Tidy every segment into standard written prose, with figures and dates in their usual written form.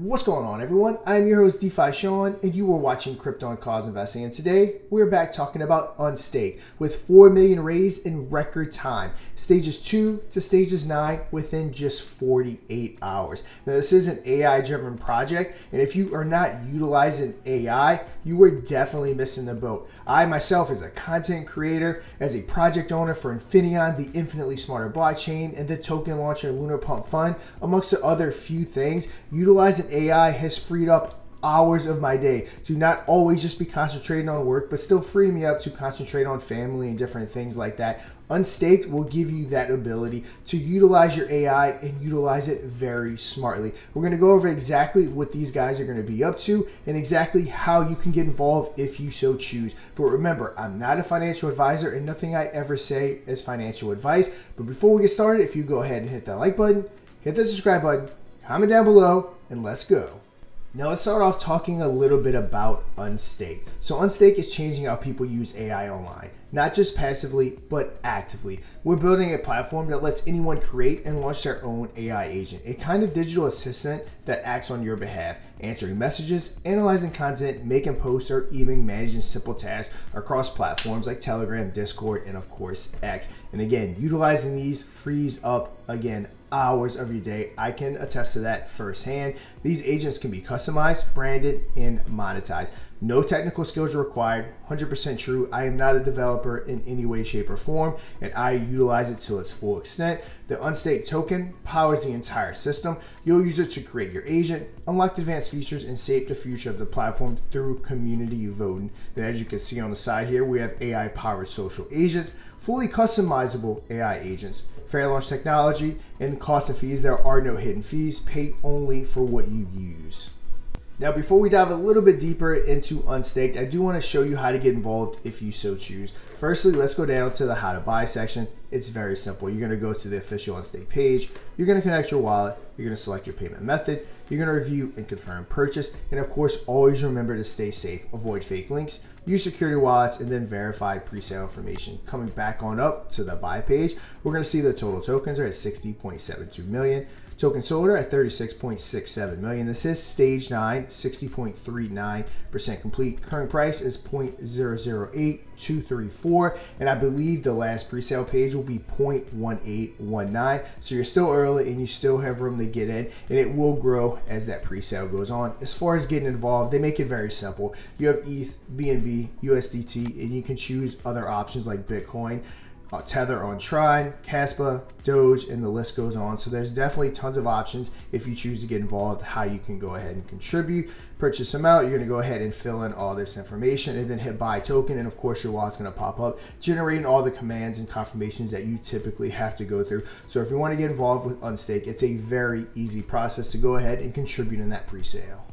What's going on, everyone? I'm your host, DeFi Sean, and you are watching Krypton Cause Investing. And today, we're back talking about Unstake with 4 million raised in record time. Stages 2 to stages 9 within just 48 hours. Now, this is an AI-driven project, and if you are not utilizing AI, you are definitely missing the boat. I myself, as a content creator, as a project owner for Infineon, the infinitely smarter blockchain, and the token launcher Lunar Pump Fund, amongst the other few things, utilizing AI has freed up hours of my day to not always just be concentrating on work, but still free me up to concentrate on family and different things like that. Unstaked will give you that ability to utilize your AI and utilize it very smartly. We're going to go over exactly what these guys are going to be up to and exactly how you can get involved if you so choose. But remember, I'm not a financial advisor and nothing I ever say is financial advice. But before we get started, if you go ahead and hit that like button, hit the subscribe button, comment down below, and let's go. Now let's start off talking a little bit about Unstake. So Unstake is changing how people use AI online, not just passively, but actively. We're building a platform that lets anyone create and launch their own AI agent, a kind of digital assistant that acts on your behalf, answering messages, analyzing content, making posts, or even managing simple tasks across platforms like Telegram, Discord, and of course X. And again, utilizing these frees up, again, hours of your day. I can attest to that firsthand. These agents can be customized, branded, and monetized. No technical skills are required. 100% true. I am not a developer in any way, shape, or form, and I utilize it to its full extent. The Unstake token powers the entire system. You'll use it to create your agent, unlock advanced features, and shape the future of the platform through community voting. Then, as you can see on the side here, we have AI-powered social agents, fully customizable AI agents, fair launch technology, and cost and fees. There are no hidden fees. Pay only for what you use. Now, before we dive a little bit deeper into Unstaked, I do want to show you how to get involved if you so choose. Firstly, let's go down to the how to buy section. It's very simple. You're going to go to the official Unstake page. You're going to connect your wallet. You're going to select your payment method. You're going to review and confirm purchase. And of course, always remember to stay safe. Avoid fake links. Use security wallets and then verify pre-sale information. Coming back on up to the buy page, we're going to see the total tokens are at 60.72 million. Tokens sold are at 36.67 million. This is stage 9, 60.39% complete. Current price is 0.008234, and I believe the last pre-sale page will be 0.1819. So you're still early and you still have room to get in, and it will grow as that pre-sale goes on. As far as getting involved, they make it very simple. You have ETH, BNB, USDT, and you can choose other options like Bitcoin, Tether on Trine, Caspa, Doge, and the list goes on. So there's definitely tons of options if you choose to get involved, how you can go ahead and contribute. Purchase them out. You're going to go ahead and fill in all this information and then hit buy token. And of course, your wallet's going to pop up, generating all the commands and confirmations that you typically have to go through. So if you want to get involved with Unstake, it's a very easy process to go ahead and contribute in that pre-sale.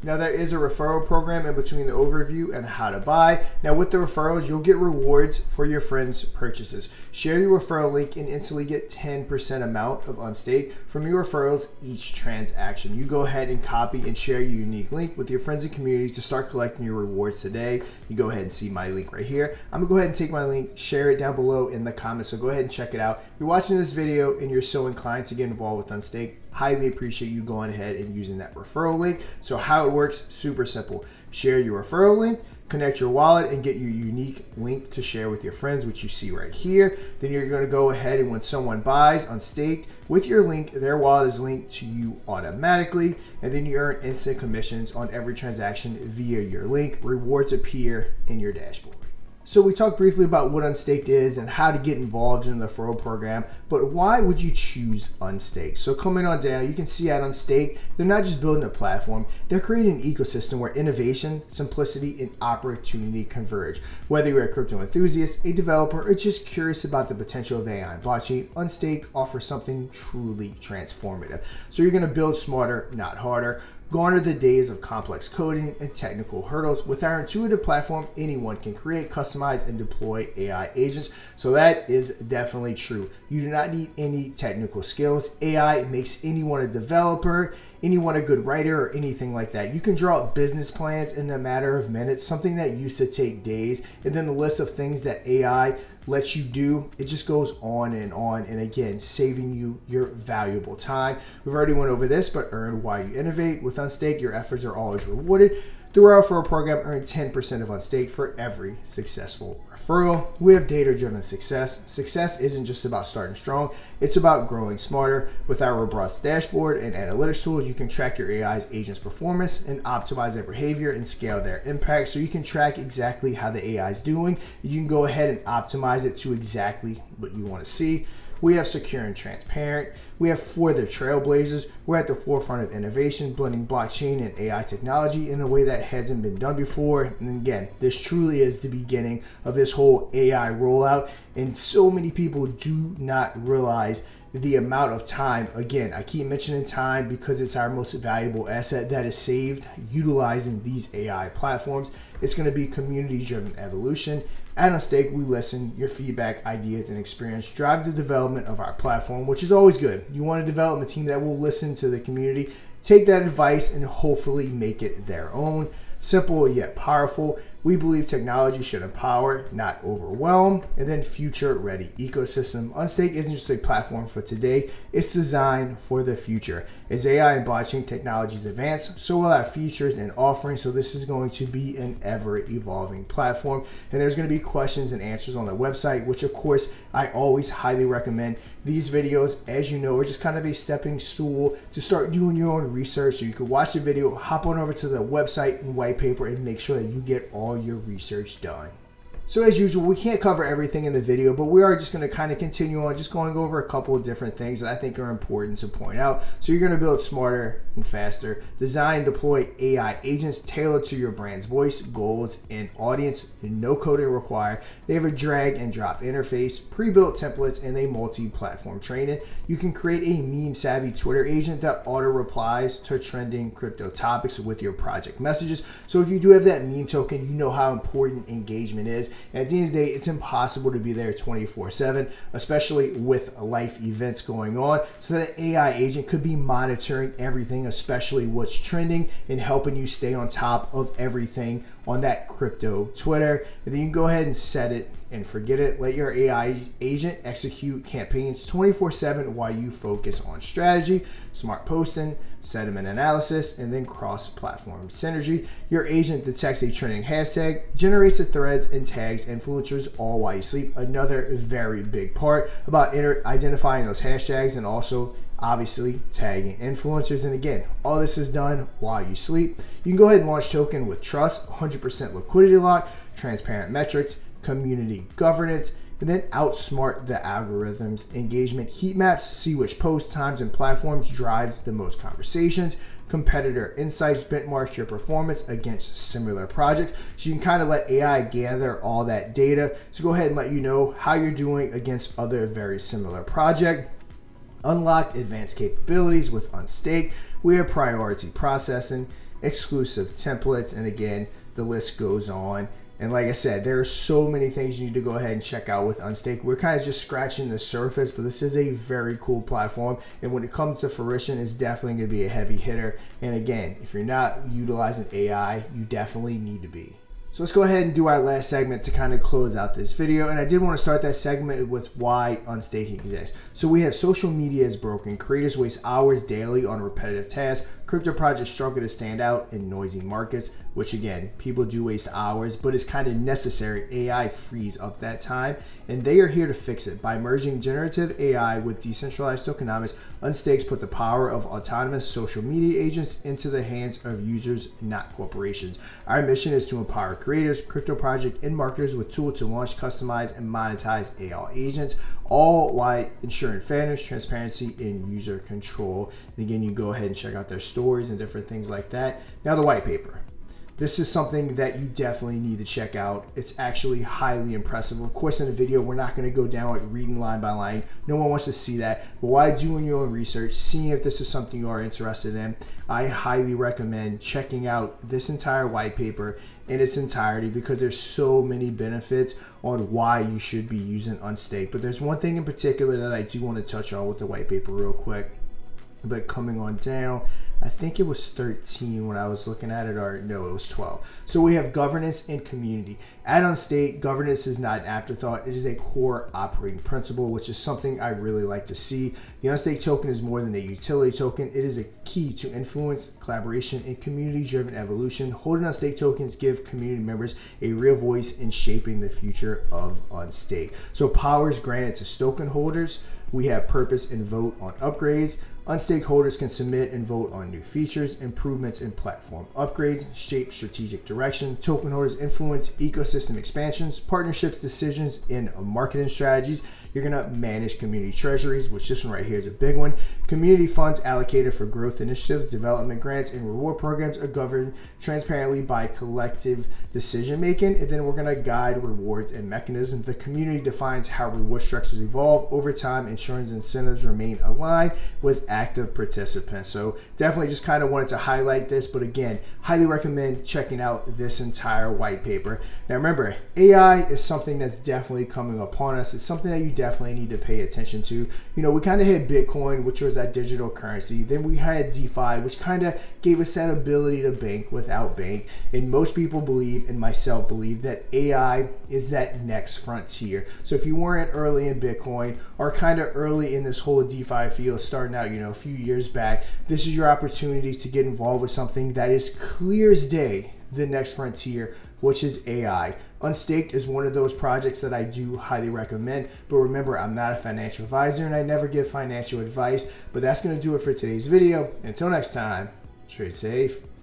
Now, there is a referral program in between the overview and how to buy. Now, with the referrals, you'll get rewards for your friends' purchases. Share your referral link and instantly get 10% amount of Unstake from your referrals each transaction. You go ahead and copy and share your unique link with your friends and community to start collecting your rewards today. You go ahead and see my link right here. I'm gonna go ahead and take my link, share it down below in the comments, so go ahead and check it out. If you're watching this video and you're so inclined to get involved with Unstake, highly appreciate you going ahead and using that referral link. So how it works, super simple. Share your referral link, connect your wallet, and get your unique link to share with your friends, which you see right here. Then you're going to go ahead and when someone buys Unstake with your link, their wallet is linked to you automatically, and then you earn instant commissions on every transaction via your link. Rewards appear in your dashboard. So we talked briefly about what Unstaked is and how to get involved in the referral program, but why would you choose Unstaked? So coming on down, you can see at Unstaked, they're not just building a platform, they're creating an ecosystem where innovation, simplicity, and opportunity converge. Whether you're a crypto enthusiast, a developer, or just curious about the potential of AI and blockchain, Unstaked offers something truly transformative. So you're gonna build smarter, not harder. Garner the days of complex coding and technical hurdles. With our intuitive platform, anyone can create, customize, and deploy AI agents. So that is definitely true. You do not need any technical skills. AI makes anyone a developer, anyone a good writer or anything like that. You can draw up business plans in a matter of minutes, something that used to take days. And then the list of things that AI lets you do, it just goes on, and again, saving you your valuable time. We've already went over this, but earn while you innovate. With Unstake, your efforts are always rewarded. Through our referral program, earn 10% of Unstake for every successful referral. We have data-driven success. Success isn't just about starting strong, it's about growing smarter. With our robust dashboard and analytics tools, you can track your AI's agent's performance and optimize their behavior and scale their impact, so you can track exactly how the AI is doing. You can go ahead and optimize it to exactly what you want to see. We have secure and transparent. We have for the trailblazers. We're at the forefront of innovation, blending blockchain and AI technology in a way that hasn't been done before. And again, this truly is the beginning of this whole AI rollout. And so many people do not realize the amount of time. Again, I keep mentioning time because it's our most valuable asset that is saved utilizing these AI platforms. It's going to be community-driven evolution. At Unstake, we listen. Your feedback, ideas, and experience drive the development of our platform, which is always good. You want to develop a team that will listen to the community, take that advice, and hopefully make it their own. Simple yet powerful. We believe technology should empower, not overwhelm. And then future-ready ecosystem. Unstake isn't just a platform for today, it's designed for the future. As AI and blockchain technologies advance, so will our features and offerings. So this is going to be an ever-evolving platform. And there's going to be questions and answers on the website, which of course I always highly recommend. These videos, as you know, are just kind of a stepping stool to start doing your own research. So you can watch the video, hop on over to the website and white paper, and make sure that you get all your research done. So as usual, we can't cover everything in the video, but we are just going to kind of continue on just going over a couple of different things that I think are important to point out. So you're going to build smarter and faster, design and deploy AI agents tailored to your brand's voice, goals, and audience. No coding required. They have a drag and drop interface, pre-built templates, and a multi-platform training. You can create a meme-savvy Twitter agent that auto-replies to trending crypto topics with your project messages. So if you do have that meme token, you know how important engagement is. And at the end of the day, it's impossible to be there 24/7, especially with life events going on. So that AI agent could be monitoring everything, especially what's trending, and helping you stay on top of everything on that crypto Twitter. And then you can go ahead and set it and forget it. Let your AI agent execute campaigns 24/7 while you focus on strategy, smart posting, sentiment analysis, and then cross-platform synergy. Your agent detects a trending hashtag, generates the threads, and tags influencers all while you sleep. Another very big part about identifying those hashtags, and also obviously tagging influencers. And again, all this is done while you sleep. You can go ahead and launch token with trust, 100% liquidity lock, transparent metrics, community governance, and then outsmart the algorithms, engagement heat maps, see which post times and platforms drives the most conversations, competitor insights, benchmark your performance against similar projects. So you can kind of let AI gather all that data to go ahead and let you know how you're doing against other very similar projects. Unlock advanced capabilities with Unstake. We have priority processing, exclusive templates, and again, the list goes on. And like I said, there are so many things you need to go ahead and check out with Unstake. We're kind of just scratching the surface, but this is a very cool platform. And when it comes to fruition, it's definitely going to be a heavy hitter. And again, if you're not utilizing AI, you definitely need to be. So let's go ahead and do our last segment to kind of close out this video. And I did want to start that segment with why Unstake exists. So we have social media is broken. Creators waste hours daily on repetitive tasks. Crypto projects struggle to stand out in noisy markets, which again, people do waste hours, but it's kind of necessary. AI frees up that time, and they are here to fix it. By merging generative AI with decentralized tokenomics, Unstakes put the power of autonomous social media agents into the hands of users, not corporations. Our mission is to empower creators, crypto project, and marketers with tools to launch, customize, and monetize AI agents, all while ensuring fairness, transparency, and user control. And again, you go ahead and check out their stories and different things like that. Now the white paper. This is something that you definitely need to check out. It's actually highly impressive. Of course, in the video, we're not going to go down like reading line by line. No one wants to see that. But while doing your own research, seeing if this is something you are interested in, I highly recommend checking out this entire white paper in its entirety, because there's so many benefits on why you should be using Unstake. But there's one thing in particular that I do want to touch on with the white paper real quick. But coming on down, I think it was 13 when I was looking at it, or no, it was 12. So we have governance and community. At Unstake, governance is not an afterthought. It is a core operating principle, which is something I really like to see. The Unstake token is more than a utility token. It is a key to influence, collaboration, and community-driven evolution. Holding Unstake tokens give community members a real voice in shaping the future of Unstake. So power is granted to token holders. We have purpose and vote on upgrades. Unstake holders can submit and vote on new features, improvements, and platform upgrades, shape strategic direction. Token holders influence ecosystem expansions, partnerships, decisions, and marketing strategies. You're going to manage community treasuries, which this one right here is a big one. Community funds allocated for growth initiatives, development grants, and reward programs are governed transparently by collective decision making. And then we're going to guide rewards and mechanisms. The community defines how reward structures evolve over time, ensuring incentives remain aligned with active participants. So definitely just kind of wanted to highlight this, but again, highly recommend checking out this entire white paper. Now remember, AI is something that's definitely coming upon us. It's something that you definitely need to pay attention to. You know, we kind of had Bitcoin, which was that digital currency. Then we had DeFi, which kind of gave us that ability to bank without bank. And most people believe, and myself believe, that AI is that next frontier. So if you weren't early in Bitcoin or kind of early in this whole DeFi field, starting out, a few years back, this is your opportunity to get involved with something that is clear as day the next frontier, which is AI. Unstaked is one of those projects that I do highly recommend, but remember, I'm not a financial advisor and I never give financial advice. But that's going to do it for today's video. Until next time, trade safe.